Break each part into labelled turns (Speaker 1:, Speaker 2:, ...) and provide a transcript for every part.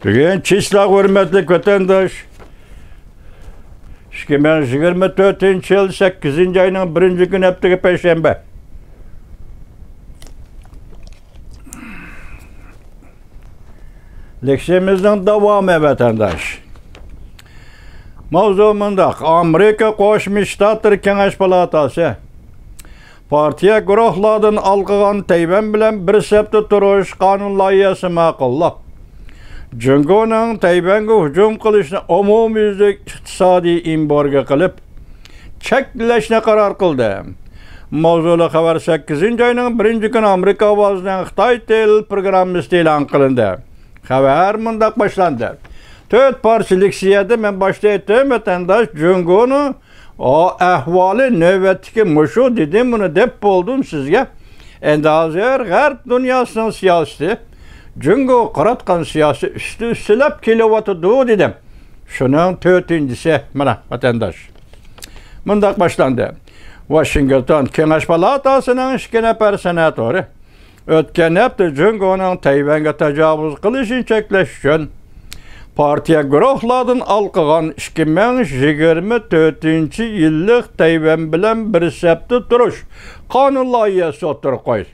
Speaker 1: Bugün çisla hürmetli vatandaş 2024 yıl 8. ayının 1. gün haftaga Perşembe. Leksiyamızın devamı vatandaş. Mavzumunda Amerika Qo'shma Shtatlar Kengash palatasi partiya guruhlardan algıgan Tayvan bilan bir sepda turish qonun loyihasi ma'qullab, Jungoning Tayvanga hujum qilishni umumyuzlik iqtisodiy embargo qilib, cheklashni qaror qildi. Mavzuli xabar 8. ayning 1. kuni Amerika ovozining Xitoy tel programmasi e'lon qilindi. Xabar mundaq boshlandi. 4 parçalık siyade men başta ettim vatandaş Jungo'nu o ahvali nöbetki muşu dedim bunu dep oldum sizge. Endi hazır Garp dünyasının siyaseti Jungo qaratqan siyasi üstülep kilovatı dedim. Şunun 4-incisi mana vatandaş. Mundaq başlandı. Washington Kengash palatasının 2 nafar senatori ötken hafta Jungo'nun Tayvanga tajovuz qilishini cheklash uchun partiya guruhlardan alqıgan 2024 yıllık Tayvan bilan bir sepda turush qonun loyihasi o'tirib qo'ydi.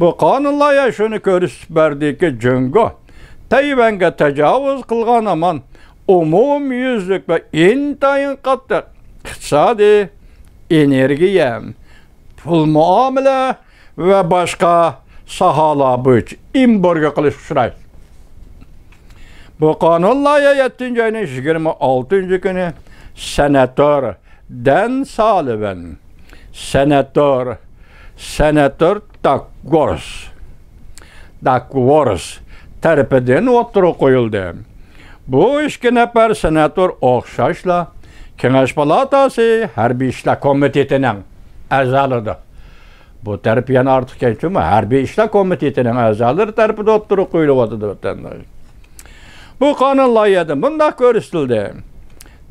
Speaker 1: Bu qonun loyihasi shuni ko'rsatib berdiki, Jungo Tayvanga tajovuz qilgan aman umumyuzlik va intayin qattiq iqtisodiy, energiya, pul muomala va boshqa sohalar bo'yicha embargo qilish uchraydi. Bu qonun loyihasi 7. ayning 26. günü Senatör Dan Sullivan, Senatör Duckworth tarafidan o'tirib qo'yildi. Bu 2 nafar senatör o'xshashla Kengash palatasi harbiy ishlar komitetining a'zolaridir. Bu taraf yana ortiq kelchimi harbiy ishlar komitetining a'zolari tarafida o'tirib qo'yilyapti vatandaş. Bu qonun loyihasida bunday ko'rsatildi.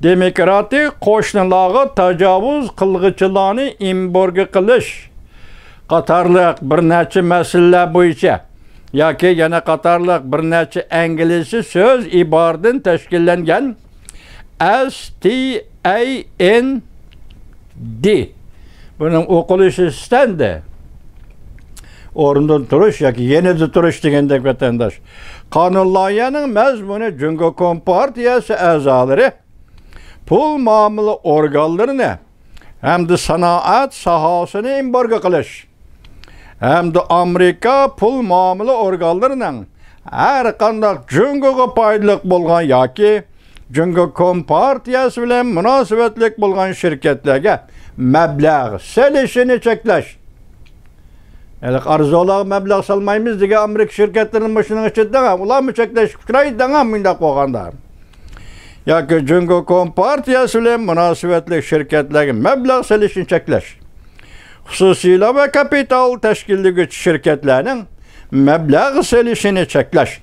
Speaker 1: Demokratik qo'shnilarga tajovuz qilg'ichilarni embargo qilish qatorliq bir necha masalalar bo'yicha yoki yana qatorliq bir necha inglizcha so'z iboradan tashkillangan STAND buning o'qilishi standi o'rnidan turish yoki yenida turish degandek vatandaş. Qonun loyihaning mazmuni Jungo Kompartiyasi a'zolari pul muomala organlarini hamda sanoat sohasini embargo qilish hamda Amerika pul muomala organlarining har qanday Jungoga foydali bo'lgan yoki Jungo Kompartiyasi bilan munosabatli bo'lgan shirkatlarga mablag' solishini cheklash. Arzular mablag' solmaymiz degan Amerika şirketlerinin başının içinde ular mı cheklashib turaydi mundaq bo'lganda. Yoki Jungo Kompartiyasi bilan munosabatli shirkatlarga mablag' solishini cheklash. Xususiylar va kapital tashkillovchi shirkatlarning mablag' solishini cheklash.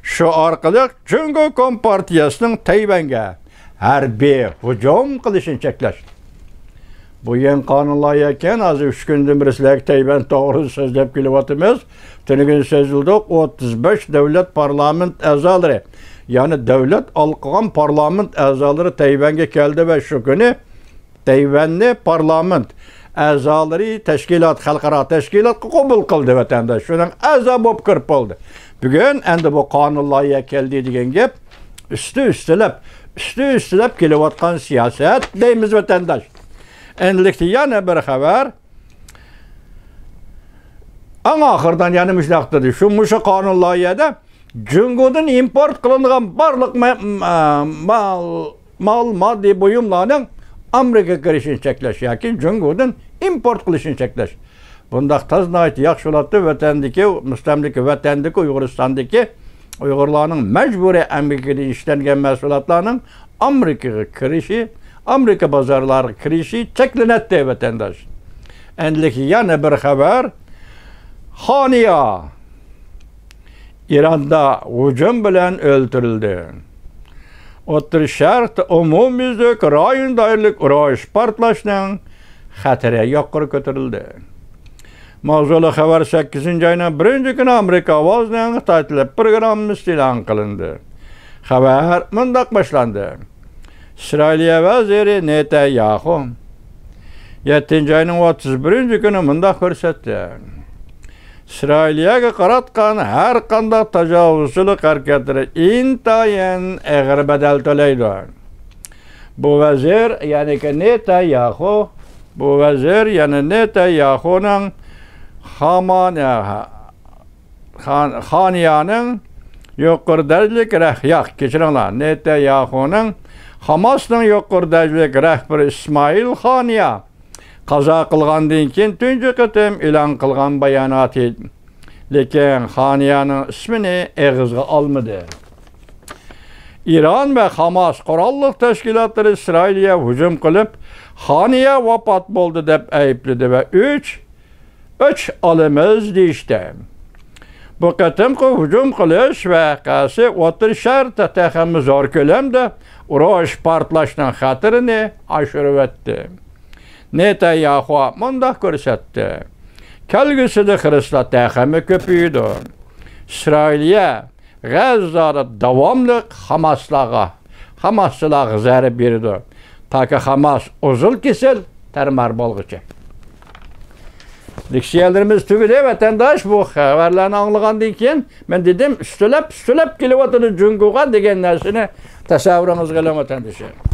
Speaker 1: Shu orqali Jungo Kompartiyasining Tayvanga harbiy hujum qilishini cheklash. Bu yeni qonun loyihasi az 3 gündür bizlar Tayvan to'g'ri so'zlab kelyapmiz. Tunigun so'zildi 35 davlat parlament a'zolari, ya'ni davlat alqıgan parlament a'zolari Tayvanga keldi ve şu kuni Tayvanni parlament a'zolari tashkilot, xalqaro tashkilotga qabul qildi vatandaş. Shuning a'zo bo'lib kirib bo'ldi. Bugun endi bu qonun loyihasi keldi degan gap üstülep kelyapgan siyosat deymiz vatandaş. Endilikte yana bir haber. Ahırdan yani müşnaqtır. Şu qonun loyihasida Jungodan import qilingan barliq moddiy buyumlarning Amerika kirishini cheklash yoki Jungodan import qilishini cheklash. Bundaq taznayt yaxshi bo'ladi vatandagi, mustamlika vatandagi Uyg'uristondagi Uyg'urlarning majburiy Amerikada ishlangan mahsulotlarning Amerikaga kirishi, Amerika bozorlariga kirishi cheklanadi vatandaş. Endilikda yana bir xabar. Xoniya İran'da hujum bilan o'ldirildi. O'rta Sharqda umumyuzlik rayondoirlik urush portlashining xatari yuqori ko'tarildi. Mavzulu xabar 8 ayının 1 günü Amerika avazından Xitay tili programımız e'lon qilindi. Xabar mundaq başlandı. İsrailiya vaziri Netanyahu 7 ayının 31 günü mundaq ko'rsatdi. İsrailiyaga qaratgan har qanday tajovuzchilik harakatlari intayin og'ir badal to'laydi. Bu vazir, ya'ni Netanyahu, Netanyahu'ning Xoniyaning yuqori darajalik kechiringlar. Netanyahu'ning Hamasning yuqori darajalik rahbari İsmail Xoniya qazo qilgandan keyin tunji qatim e'lon qilgan bayonot edi. Lekin Xoniyaning ismini og'izga olmadi. İran ve Hamas qurolli tashkilotlari İsrailga hujum qilib, Xoniya vafot bo'ldi deb aybladi ve 3 olimiz deyishdi. Bu qatimqi hujum qilish voqeasi O'rta Sharqda taxmi zo'r ko'lamda urush portlashning xatirini oshirib o'tdi. Netanyahu mundaq ko'rsatdi. Kelgusida xristian taxmi ko'paydi. İsrailga G'azzada davomli Hamaschilarga zarb berdi. Taki Hamas uzil kesil tarmar bo'lguncha. Leksiyalarimiz tugadi vatandosh, bu xabarlarni anglagandan keyin men dedim, üstülep kelyapti junguga degan narsani tasavvuringizga qilaman vatandoshlar.